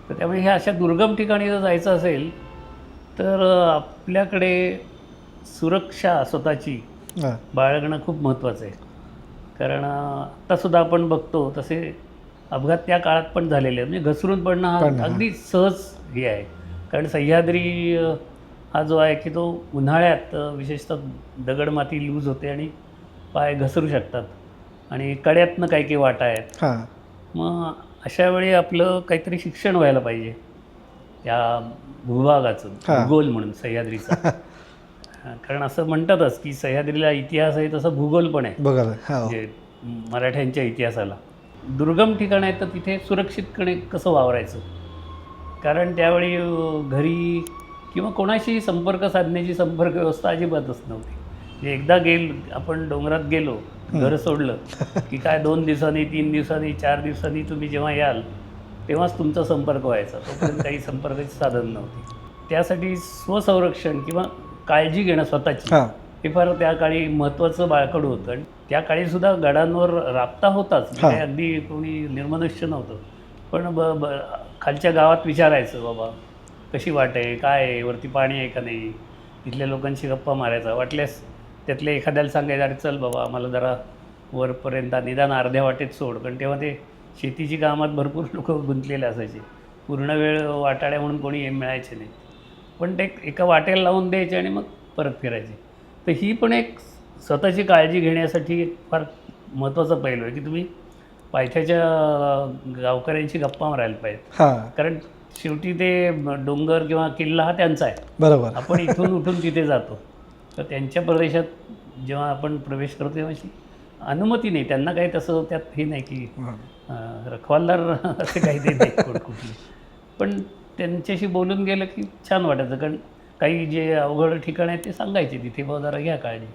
तर त्यामुळे ह्या अशा दुर्गम ठिकाणी जर जायचं असेल तर आपल्याकडे सुरक्षा स्वतःची हां. बाळगणं खूप महत्त्वाचं आहे. कारण आत्तासुद्धा आपण बघतो तसे अपघात त्या काळात पण झालेले आहेत. म्हणजे घसरून पडणं हा पण हां. अगदी सहज हे आहे. कारण सह्याद्री हा जो आहे की तो उन्हाळ्यात विशेषतः दगडमाती लूज होते आणि पाय घसरू शकतात आणि कड्यातनं काही काही वाटा आहेत. हां. मग अशा वेळी आपलं काहीतरी शिक्षण व्हायला पाहिजे त्या भूभागाचं, हां. भूगोल म्हणून सह्याद्रीचा. कारण असं म्हणतातच की सह्याद्रीला इतिहास आहे तसं भूगोल पण आहे. बघा हां. म्हणजे मराठ्यांच्या इतिहासाला दुर्गम ठिकाण आहे तर तिथे सुरक्षितपणे कसं वावरायचं. कारण त्यावेळी घरी किंवा कोणाशी संपर्क साधण्याची संपर्क व्यवस्था अजिबातच नव्हती. म्हणजे एकदा आपण डोंगरात गेलो, घर सोडलं की काय 2 दिवसांनी 3 दिवसांनी 4 दिवसांनी तुम्ही जेव्हा याल तेव्हाच तुमचा संपर्क व्हायचा. तोपर्यंत काही संपर्काची साधन नव्हती. त्यासाठी स्वसंरक्षण किंवा काळजी घेणं स्वतःची हां. हे फार त्या काळी महत्त्वाचं बाळकडू होतं. आणि त्या काळीसुद्धा गडांवर राबता होताच. हां. म्हणजे अगदी कोणी निर्मनुष्य नव्हतं. पण खालच्या गावात विचारायचं, बाबा कशी वाट आहे, काय आहे, वरती पाणी आहे का नाही, तिथल्या लोकांशी गप्पा मारायचा. वाटल्यास त्यातल्या एखाद्याला सांगायचं, अरे चल बाबा आम्हाला जरा वरपर्यंत निदान अर्ध्या वाटेत सोड. कारण तेव्हा ते शेतीची कामात भरपूर लोक गुंतलेले असायचे. पूर्ण वेळ वाटाड्या म्हणून कोणी मिळायचे नाही. पण ते एका वाटेला लावून द्यायचे आणि मग परत फिरायचे. तर ही पण एक स्वतःची काळजी घेण्यासाठी एक फार महत्त्वाचा पैलू आहे की तुम्ही पायथ्याच्या गावकऱ्यांशी गप्पा मारायला पाहिजेत. हां. कारण शेवटी ते डोंगर किंवा किल्ला हा त्यांचा आहे. बरोबर. आपण इथून उठून तिथे जातो. तर त्यांच्या प्रदेशात जेव्हा आपण प्रवेश करतो तेव्हा अशी अनुमती नाही. त्यांना काही तसं त्यात हे नाही की रखवालदार असे काही ते नाही कुठले. पण त्यांच्याशी बोलून गेलं की छान वाटायचं. कारण काही जे अवघड ठिकाण आहेत ते सांगायचे तिथे, बाबा जरा घ्या काळजी.